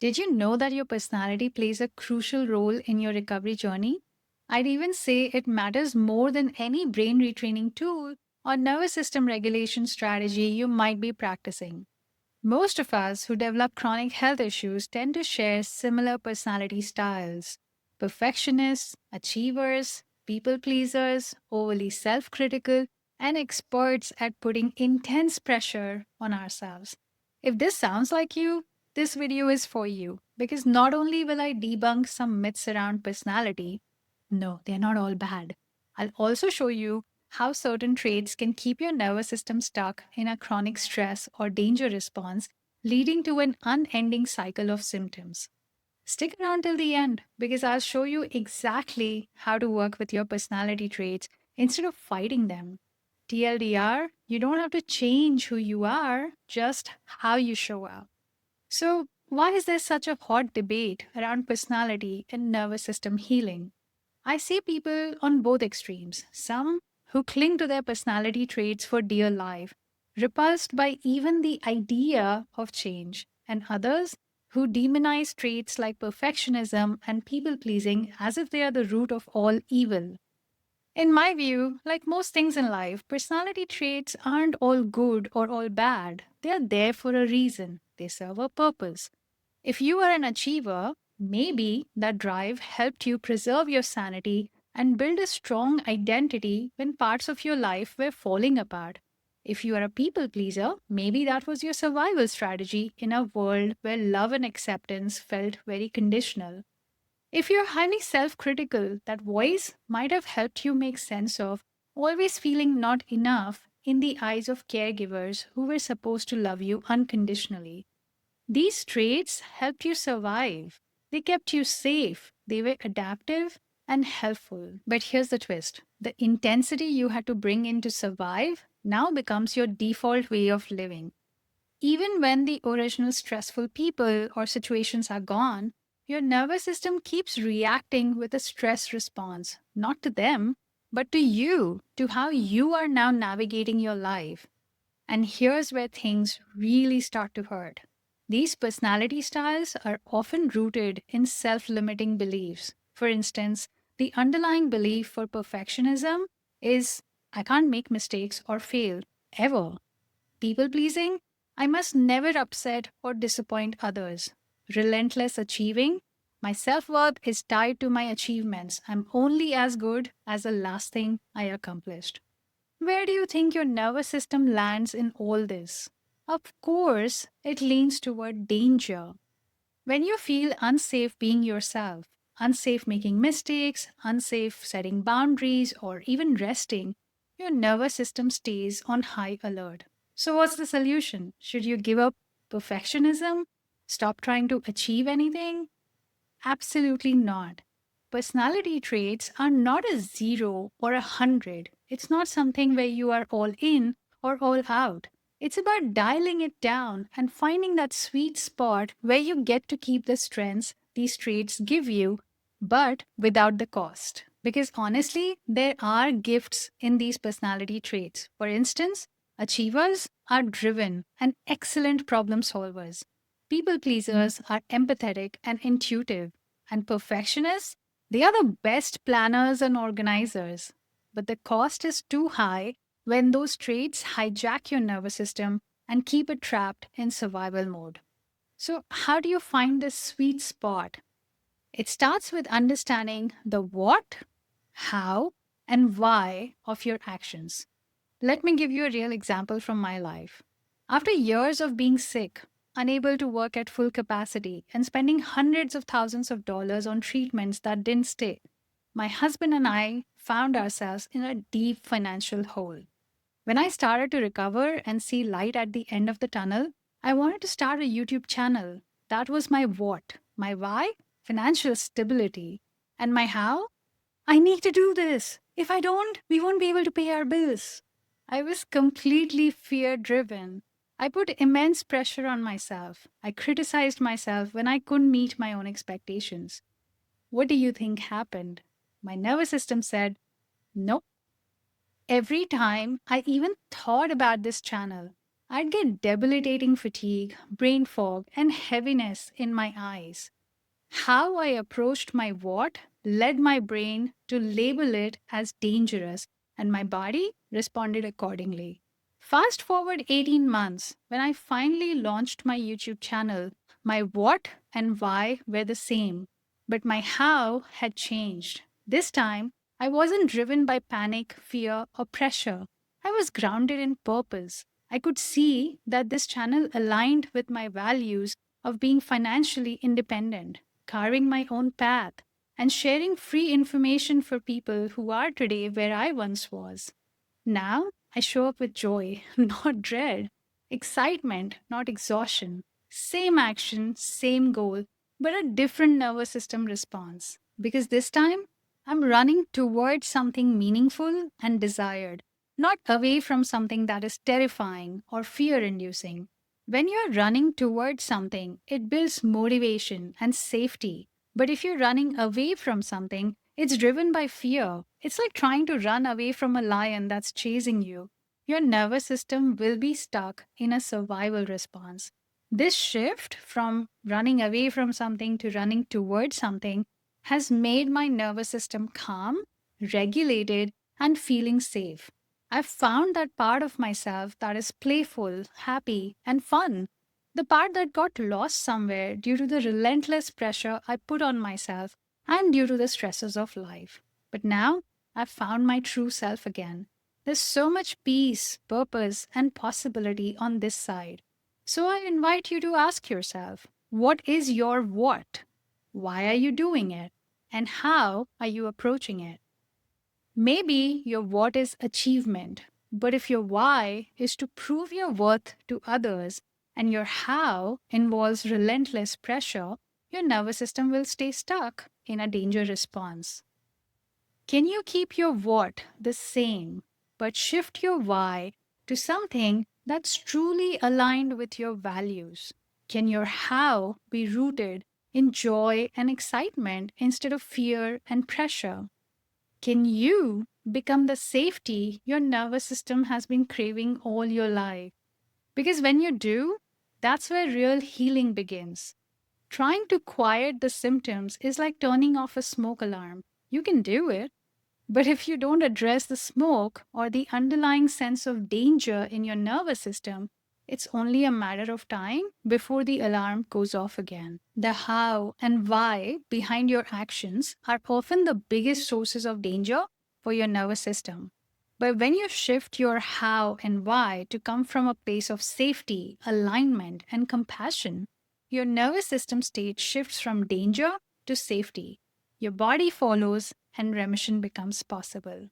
Did you know that your personality plays a crucial role in your recovery journey? I'd even say it matters more than any brain retraining tool or nervous system regulation strategy you might be practicing. Most of us who develop chronic health issues tend to share similar personality styles: perfectionists, achievers, people pleasers, overly self critical, and experts at putting intense pressure on ourselves. If this sounds like you, this video is for you because not only will I debunk some myths around personality, no, they're not all bad. I'll also show you how certain traits can keep your nervous system stuck in a chronic stress or danger response, leading to an unending cycle of symptoms. Stick around till the end because I'll show you exactly how to work with your personality traits instead of fighting them. TLDR, you don't have to change who you are, just how you show up. So, why is there such a hot debate around personality and nervous system healing? I see people on both extremes. Some who cling to their personality traits for dear life, repulsed by even the idea of change, and others who demonize traits like perfectionism and people pleasing as if they are the root of all evil. In my view, like most things in life, personality traits aren't all good or all bad. They are there for a reason, they serve a purpose. If you are an achiever, maybe that drive helped you preserve your sanity and build a strong identity when parts of your life were falling apart. If you are a people pleaser, maybe that was your survival strategy in a world where love and acceptance felt very conditional. If you're highly self critical, that voice might have helped you make sense of always feeling not enough in the eyes of caregivers who were supposed to love you unconditionally. These traits helped you survive. They kept you safe. They were adaptive and helpful. But here's the twist: the intensity you had to bring in to survive now becomes your default way of living. Even when the original stressful people or situations are gone, your nervous system keeps reacting with a stress response, not to them, but to you, to how you are now navigating your life. And here's where things really start to hurt. These personality styles are often rooted in self limiting beliefs. For instance, the underlying belief for perfectionism is I can't make mistakes or fail ever. People pleasing, I must never upset or disappoint others. Relentless achieving, my self worth is tied to my achievements. I'm only as good as the last thing I accomplished. Where do you think your nervous system lands in all this? Of course, it leans toward danger. When you feel unsafe being yourself, unsafe making mistakes, unsafe setting boundaries, or even resting, your nervous system stays on high alert. So, what's the solution? Should you give up perfectionism? Stop trying to achieve anything? Absolutely not. Personality traits are not a 0 or a 100. It's not something where you are all in or all out. It's about dialing it down and finding that sweet spot where you get to keep the strengths these traits give you, but without the cost. Because honestly, there are gifts in these personality traits. For instance, achievers are driven and excellent problem solvers. People pleasers are empathetic and intuitive, and perfectionists, they are the best planners and organizers. But the cost is too high when those traits hijack your nervous system and keep it trapped in survival mode. So, how do you find this sweet spot? It starts with understanding the what, how, and why of your actions. Let me give you a real example from my life. After years of being sick, unable to work at full capacity, and spending hundreds of thousands of dollars on treatments that didn't stay, my husband and I found ourselves in a deep financial hole. When I started to recover and see light at the end of the tunnel, I wanted to start a YouTube channel. That was my what. My why? Financial stability. And my how? I need to do this. If I don't, we won't be able to pay our bills. I was completely fear driven. I put immense pressure on myself. I criticized myself when I couldn't meet my own expectations. What do you think happened? My nervous system said, nope. Every time I even thought about this channel, I'd get debilitating fatigue, brain fog, and heaviness in my eyes. How I approached my what led my brain to label it as dangerous, and my body responded accordingly. Fast forward 18 months, when I finally launched my YouTube channel, my what and why were the same, but my how had changed. This time, I wasn't driven by panic, fear, or pressure. I was grounded in purpose. I could see that this channel aligned with my values of being financially independent, carving my own path, and sharing free information for people who are today where I once was. Now I show up with joy, not dread, excitement, not exhaustion. Same action, same goal, but a different nervous system response. Because this time, I'm running towards something meaningful and desired, not away from something that is terrifying or fear inducing. When you're running towards something, it builds motivation and safety. But if you're running away from something, it's driven by fear. It's like trying to run away from a lion that's chasing you. Your nervous system will be stuck in a survival response. This shift from running away from something to running towards something has made my nervous system calm, regulated, and feeling safe. I've found that part of myself that is playful, happy, and fun. The part that got lost somewhere due to the relentless pressure I put on myself and due to the stresses of life. But now I've found my true self again. There's so much peace, purpose, and possibility on this side. So I invite you to ask yourself, what is your what? Why are you doing it? And how are you approaching it? Maybe your what is achievement, but if your why is to prove your worth to others and your how involves relentless pressure, your nervous system will stay stuck in a danger response. Can you keep your what the same, but shift your why to something that's truly aligned with your values? Can your how be rooted in joy and excitement instead of fear and pressure? Can you become the safety your nervous system has been craving all your life? Because when you do, that's where real healing begins. Trying to quiet the symptoms is like turning off a smoke alarm. You can do it, but if you don't address the smoke or the underlying sense of danger in your nervous system, it's only a matter of time before the alarm goes off again. The how and why behind your actions are often the biggest sources of danger for your nervous system. But when you shift your how and why to come from a place of safety, alignment, and compassion, your nervous system state shifts from danger to safety. Your body follows and remission becomes possible.